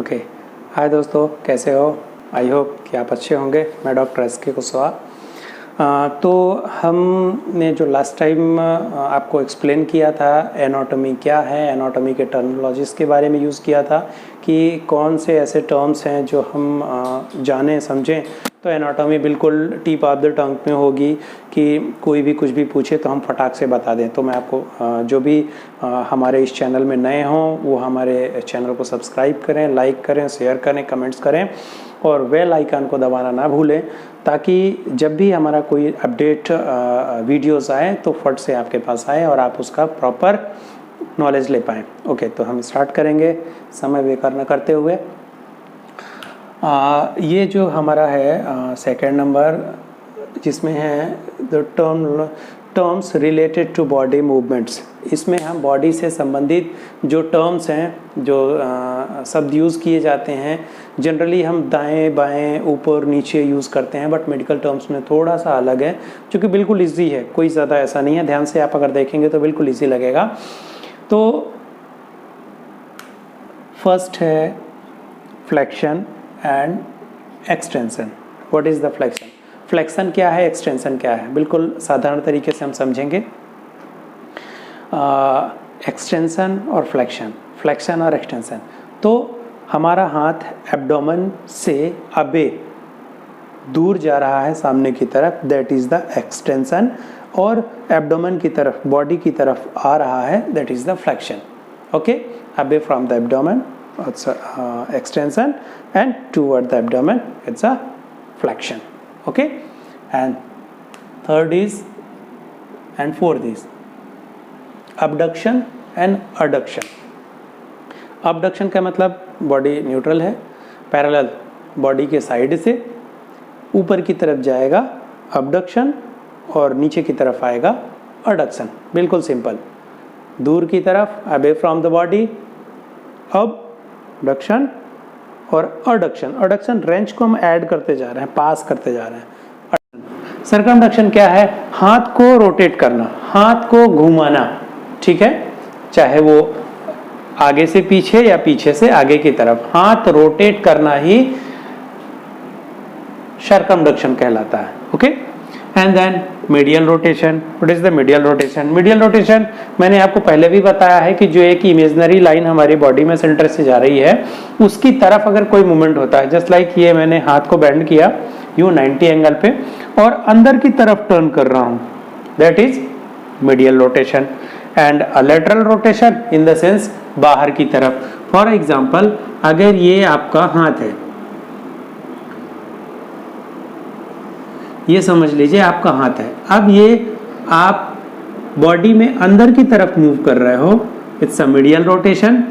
Okay. हाय दोस्तों, कैसे हो? आई होप कि आप अच्छे होंगे। मैं डॉक्टर एस.के. कुशवाहा। तो हमने जो लास्ट टाइम आपको एक्सप्लेन किया था एनाटॉमी क्या है, एनाटॉमी के टर्मिनोलॉजीज़ के बारे में यूज़ किया था कि कौन से ऐसे टर्म्स हैं जो हम जानें समझें। तो एनाटॉमी बिल्कुल टिप ऑफ द टंग में होगी कि कोई भी कुछ भी पूछे तो हम फटाक से बता दें। तो मैं आपको जो भी हमारे इस चैनल में नए हों वो हमारे चैनल को सब्सक्राइब करें, लाइक करें, शेयर करें, कमेंट्स करें और बेल आइकन को दबाना ना भूलें, ताकि जब भी हमारा कोई अपडेट वीडियोस आए तो फट से आपके पास आए और आप उसका प्रॉपर नॉलेज ले पाएँ। ओके, तो हम स्टार्ट करेंगे समय बेकार न करते हुए। ये जो हमारा है सेकेंड नंबर, जिसमें है the terms related to body movements. इसमें हम बॉडी से संबंधित जो टर्म्स हैं, जो शब्द यूज़ किए जाते हैं, जनरली हम दाएं बाएं ऊपर नीचे यूज़ करते हैं, बट मेडिकल टर्म्स में थोड़ा सा अलग है, जो कि बिल्कुल ईजी है, कोई ज़्यादा ऐसा नहीं है। ध्यान से आप अगर देखेंगे तो बिल्कुल ईजी लगेगा। तो फर्स्ट है flexion and extension. What is the flexion? Flexion क्या है, एक्सटेंशन क्या है, बिल्कुल साधारण तरीके से हम समझेंगे। एक्सटेंशन और फ्लेक्शन, फ्लेक्शन और एक्सटेंशन। तो हमारा हाथ एब्डोमेन से अबे दूर जा रहा है सामने की तरफ, दैट इज़ द एक्सटेंशन, और एब्डोमेन की तरफ, बॉडी की तरफ आ रहा है, that is the flexion. Okay, away from the abdomen it's extension, and toward the abdomen it's a flexion. Okay, and third is and fourth is abduction and adduction. abduction का मतलब body neutral है, parallel body के side से ऊपर की तरफ जाएगा abduction और नीचे की तरफ आएगा adduction। बिल्कुल सिंपल, दूर की तरफ away from the body abduction और अडक्शन। अडक्शन रेंज को हम ऐड करते जा रहे हैं, पास करते जा रहे हैं। सर्कमडक्शन क्या है? हाथ को रोटेट करना, हाथ को घुमाना, ठीक है, चाहे वो आगे से पीछे या पीछे से आगे की तरफ, हाथ रोटेट करना ही सर्कमडक्शन कहलाता है। Okay, and then medial rotation. What is the medial rotation? Medial rotation मैंने आपको पहले भी बताया है कि जो एक इमेजिनरी लाइन हमारी बॉडी में सेंटर से जा रही है, उसकी तरफ अगर कोई मूवमेंट होता है, जस्ट लाइक ये मैंने हाथ को बेंड किया यूं 90 एंगल पे और अंदर की तरफ टर्न कर रहा हूं, that is medial rotation. And a lateral rotation in the sense बाहर की तरफ। फॉर एग्जाम्पल, अगर ये आपका हाथ है, ये समझ लीजिए आपका हाथ है, अब ये आप बॉडी में अंदर की तरफ मूव कर रहे हो, इट्स अ मीडियल रोटेशन,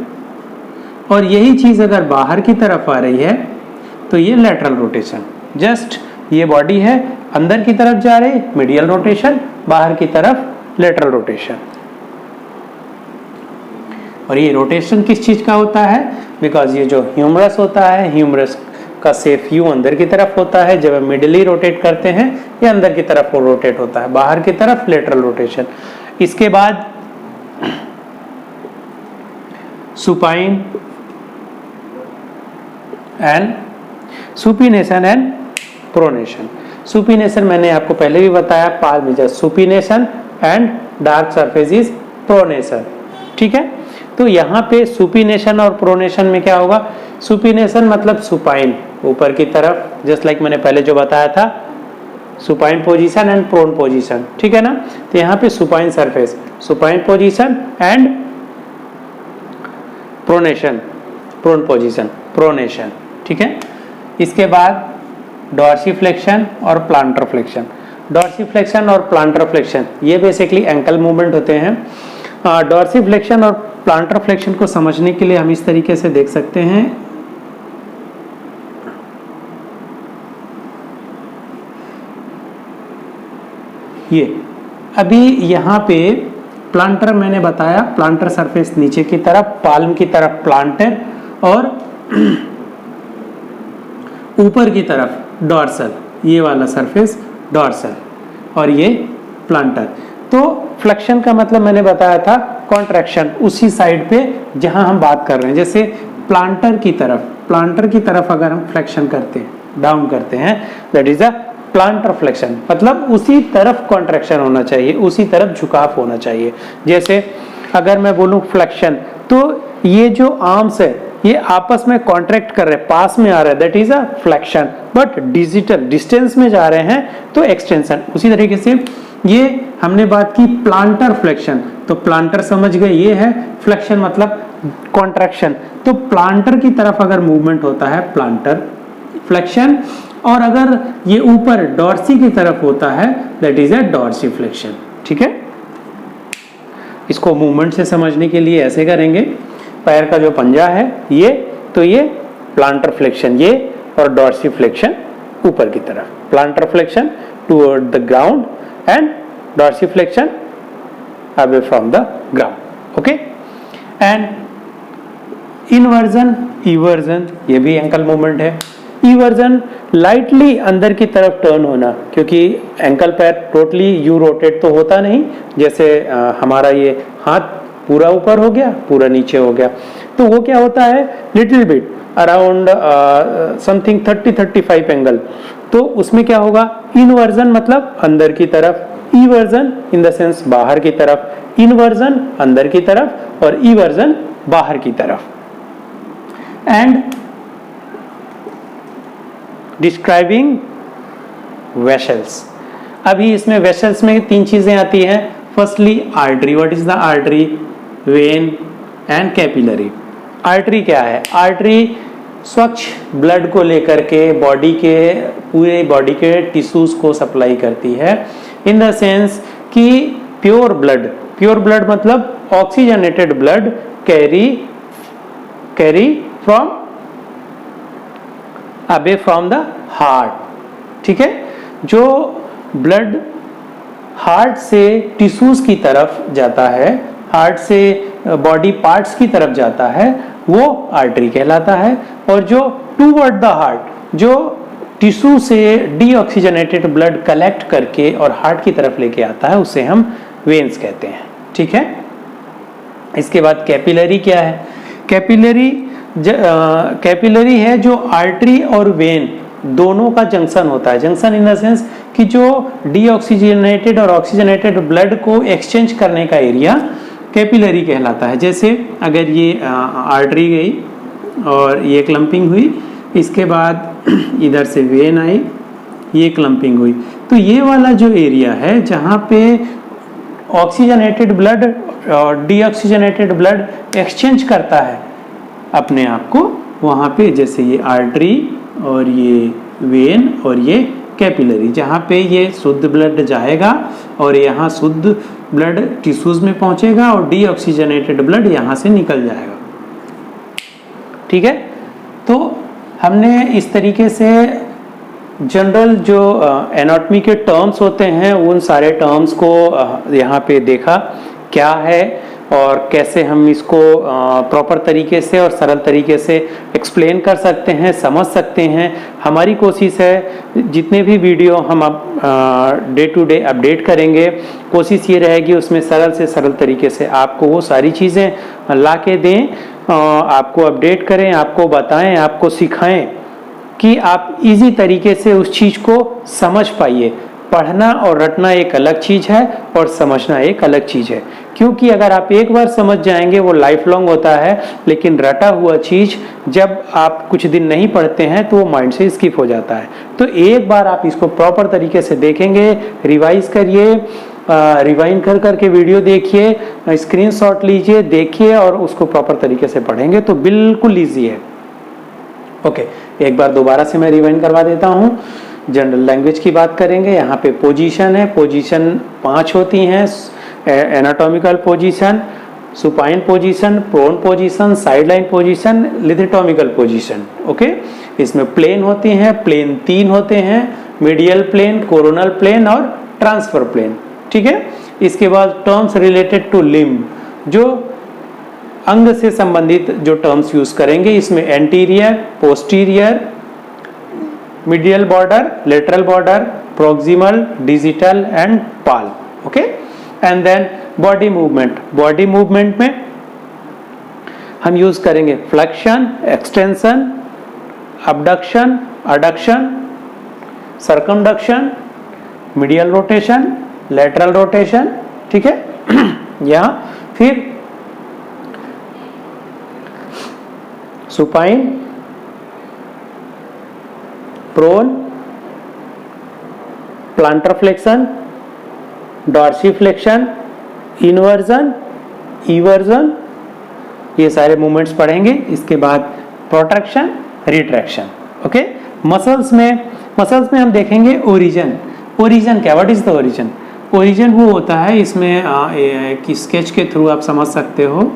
और यही चीज अगर बाहर की तरफ आ रही है तो ये लेटरल रोटेशन। जस्ट ये बॉडी है, अंदर की तरफ जा रही, मीडियल रोटेशन, बाहर की तरफ लेटरल रोटेशन। और ये रोटेशन किस चीज का होता है? बिकॉज ये जो ह्यूमरस होता है, ह्यूमरस का सेफ व्यू अंदर की तरफ होता है। जब हम मिडली रोटेट करते हैं ये अंदर की तरफ रोटेट होता है, बाहर की तरफ लेटरल रोटेशन। इसके बाद supine and supination and pronation. Supination मैंने आपको पहले भी बताया, पाल में supination and dark surface is pronation, ठीक है। तो यहाँ पे सुपिनेशन और प्रोनेशन में क्या होगा? सुपिनेशन मतलब सुपाइन, ऊपर की तरफ, जस्ट लाइक मैंने पहले जो बताया था, supine position and prone position, ठीक है ना। तो यहाँ पे supine surface, supine position and pronation, prone position, pronation, ठीक है। इसके बाद डॉर्सीफ्लेक्शन और प्लांटर फ्लेक्शन। डॉर्सीफ्लेक्शन और प्लांटर फ्लेक्शन ये बेसिकली एंकल मूवमेंट होते हैं। डॉर्सीफ्लेक्शन और प्लांटर फ्लेक्शन को समझने के लिए हम इस तरीके से देख सकते हैं। ये अभी यहाँ पे प्लांटर मैंने बताया, प्लांटर सरफेस नीचे की तरफ, पाल्म की तरफ प्लांटर और ऊपर की तरफ डॉर्सल, ये वाला सरफेस डॉर्सल और ये प्लांटर। तो फ्लेक्शन का मतलब मैंने बताया था कॉन्ट्रैक्शन उसी साइड पे जहां हम बात कर रहे हैं। जैसे प्लांटर की तरफ अगर हम फ्लेक्शन करते हैं, डाउन करते हैं, that is a planter flexion. मतलब उसी तरफ कॉन्ट्रैक्शन होना चाहिए, उसी तरफ झुकाव होना चाहिए। जैसे अगर मैं बोलूं फ्लेक्शन, तो ये जो आर्म्स है ये आपस में कॉन्ट्रैक्ट कर रहे हैं, पास में आ रहा है, that is a flexion. But digital distance में जा रहे हैं तो एक्सटेंशन। उसी तरीके से ये हमने बात की प्लांटर फ्लेक्शन, तो प्लांटर समझ गए, ये है फ्लेक्शन मतलब कॉन्ट्रैक्शन। तो प्लांटर की तरफ अगर मूवमेंट होता है प्लांटर फ्लेक्शन, और अगर ये ऊपर डॉर्सी की तरफ होता है that is a dorsiflexion. ठीक है, इसको मूवमेंट से समझने के लिए ऐसे करेंगे, पैर का जो पंजा है ये, तो ये प्लांटर फ्लेक्शन ये, और डॉर्सी फ्लेक्शन ऊपर की तरफ। Plantar flexion toward the ground and dorsiflexion away from the ground. Okay, and inversion eversion, ये भी एंकल मूवमेंट है। इवर्जन लाइटली अंदर की तरफ टर्न होना, क्योंकि एंकल पैर टोटली यू रोटेट तो होता नहीं, जैसे हमारा ये हाथ पूरा ऊपर हो गया, पूरा नीचे हो गया, तो वो क्या होता है little bit around something 30-35 angle, तो उसमें क्या होगा इनवर्जन मतलब अंदर की तरफ, इवर्जन इन द सेंस बाहर की तरफ, इनवर्जन अंदर की तरफ और इवर्जन बाहर की तरफ। एंड डिस्क्राइबिंग वेसल्स, अभी इसमें वेसल्स में 3 चीजें आती हैं। Firstly artery, what is the artery, when and capillary. Artery क्या है, आर्टरी स्वच्छ ब्लड को लेकर के बॉडी के पूरे बॉडी के टिश्यूज को सप्लाई करती है, इन द सेंस कि प्योर ब्लड मतलब oxygenated blood carry from away from the heart. ठीक है, जो ब्लड हार्ट से टिश्यूज की तरफ जाता है, हार्ट से बॉडी पार्ट्स की तरफ जाता है, वो आर्टरी कहलाता है। और जो टूवर्ड द हार्ट, जो टिश्यू से डीऑक्सीजनेटेड ब्लड कलेक्ट करके और हार्ट की तरफ लेके आता है, उसे हम वेन्स कहते हैं। ठीक है, इसके बाद कैपिलरी क्या है, कैपिलरी है जो आर्टरी और वेन दोनों का जंक्शन होता है। जंक्शन इन द सेंस कि जो डीऑक्सीजनेटेड और ऑक्सीजनेटेड ब्लड को एक्सचेंज करने का एरिया कैपिलरी कहलाता है। जैसे अगर ये आर्टरी गई और ये क्लम्पिंग हुई, इसके बाद इधर से वेन आई, ये क्लम्पिंग हुई, तो ये वाला जो एरिया है जहाँ पे ऑक्सीजनेटेड ब्लड और डीऑक्सीजनेटेड ब्लड एक्सचेंज करता है अपने आप को, वहाँ पे जैसे ये आर्टरी और ये वेन और ये कैपिलरी, जहाँ पे ये शुद्ध ब्लड जाएगा और यहाँ शुद्ध ब्लड टिश्यूज में पहुँचेगा और डीऑक्सीजनेटेड ब्लड यहाँ से निकल जाएगा। ठीक है, तो हमने इस तरीके से जनरल जो एनाटॉमी के टर्म्स होते हैं उन सारे टर्म्स को यहाँ पे देखा क्या है और कैसे हम इसको प्रॉपर तरीके से और सरल तरीके से एक्सप्लेन कर सकते हैं, समझ सकते हैं। हमारी कोशिश है जितने भी वीडियो हम अब डे टू डे अपडेट करेंगे, कोशिश ये रहेगी उसमें सरल से सरल तरीके से आपको वो सारी चीज़ें ला के दें, आपको अपडेट करें, आपको बताएं, आपको सिखाएं कि आप इजी तरीके से उस चीज़ को समझ पाइए। पढ़ना और रटना एक अलग चीज़ है और समझना एक अलग चीज़ है, क्योंकि अगर आप एक बार समझ जाएंगे वो लाइफ लॉन्ग होता है, लेकिन रटा हुआ चीज़ जब आप कुछ दिन नहीं पढ़ते हैं तो वो माइंड से स्किप हो जाता है। तो एक बार आप इसको प्रॉपर तरीके से देखेंगे, रिवाइज करिए, रिवाइंड कर करके वीडियो देखिए, स्क्रीनशॉट लीजिए, देखिए और उसको प्रॉपर तरीके से पढ़ेंगे तो बिल्कुल ईजी है। ओके, एक बार दोबारा से मैं रिवाइंड करवा देता हूँ। जनरल लैंग्वेज की बात करेंगे, यहाँ पे पोजीशन है, पोजीशन 5 होती हैं, anatomical position, supine position, prone position, sideline position, lithotomical position. Okay, इसमें प्लेन होती हैं, प्लेन 3 होते हैं, मीडियल प्लेन, कोरोनल प्लेन और ट्रांसफर प्लेन। ठीक है, इसके बाद टर्म्स रिलेटेड टू लिम्ब, जो अंग से संबंधित जो टर्म्स यूज करेंगे, इसमें anterior, posterior, medial border, lateral border, proximal, digital and palm. Okay, and then body movement. Body movement में हम यूज करेंगे flexion, extension, abduction, adduction, circumduction, medial rotation, lateral rotation, ठीक है। यहां फिर supine, prone, plantar flexion, dorsiflexion, inversion, eversion, ये सारे movements पढ़ेंगे। इसके बाद प्रोट्रैक्शन, रिट्रैक्शन। ओके, मसल्स में हम देखेंगे ओरिजिन। ओरिजिन क्या, what is the origin? Origin वो होता है, इसमें एक स्केच के थ्रू आप समझ सकते हो।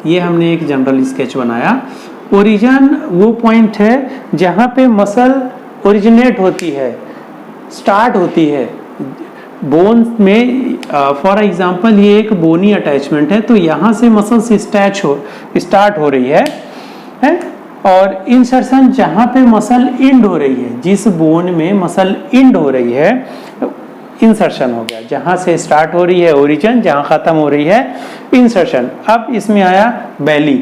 ये हमने एक जनरल स्केच बनाया। ओरिजिन वो पॉइंट है जहाँ पे मसल ओरिजिनेट होती है, स्टार्ट होती है बोन में। फॉर एग्जांपल ये एक बोनी अटैचमेंट है, तो यहाँ से मसल स्टार्ट हो रही है? और इंसर्शन जहाँ पे मसल इंड हो रही है, जिस बोन में मसल इंड हो रही है, इंसर्शन हो गया। जहाँ से स्टार्ट हो रही है ओरिजिन, जहाँ खत्म हो रही है इंसर्शन। अब इसमें आया बेली।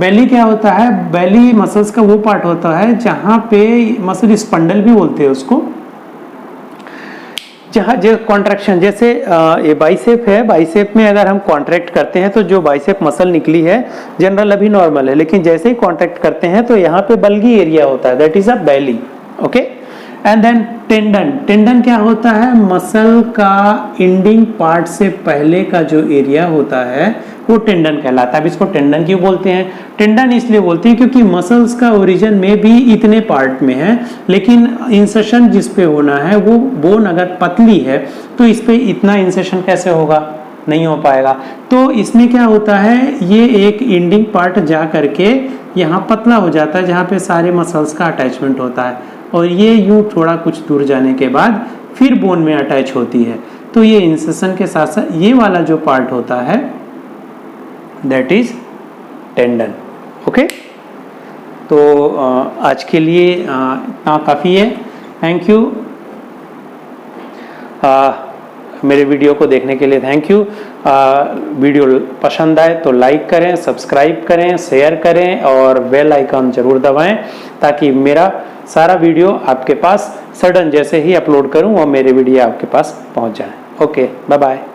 बेली क्या होता है? बेली मसल्स का वो पार्ट होता है जहाँ पे मसल स्पंडल भी बोलते हैं उसको, जहाँ जो कॉन्ट्रैक्शन, जैसे ये बाइसेप है, बाइसेप में अगर हम कॉन्ट्रैक्ट करते हैं तो जो बाइसेप मसल निकली है, जनरल अभी नॉर्मल है, लेकिन जैसे ही कॉन्ट्रैक्ट करते हैं तो यहाँ पे बल्गी एरिया होता है, that is a belly. Okay, and then tendon. Tendon क्या होता है? मसल का इंडिंग पार्ट से पहले का जो एरिया होता है वो टेंडन कहलाता है। अब इसको टेंडन क्यों बोलते हैं? टेंडन इसलिए बोलते हैं क्योंकि मसल्स का ओरिजिन में भी इतने पार्ट में है, लेकिन इंसर्शन जिस पे होना है वो बोन अगर पतली है तो इस पे इतना इंसर्शन कैसे होगा? नहीं हो पाएगा। तो इसमें क्या होता है, ये एक इंडिंग पार्ट जा करके यहाँ पतला हो जाता है जहाँ पे सारे मसल्स का अटैचमेंट होता है, और ये यूं थोड़ा कुछ दूर जाने के बाद फिर बोन में अटैच होती है। तो ये इंसर्शन के साथ साथ ये वाला जो पार्ट होता है दैट इज टेंडन। ओके, तो आज के लिए इतना काफ़ी है। Thank you. मेरे वीडियो को देखने के लिए थैंक यू। वीडियो पसंद आए तो लाइक करें, सब्सक्राइब करें, शेयर करें और बेल आइकन जरूर दबाएं, ताकि मेरा सारा वीडियो आपके पास सडन जैसे ही अपलोड करूं और मेरे वीडियो आपके पास पहुंच जाए। Okay, bye bye.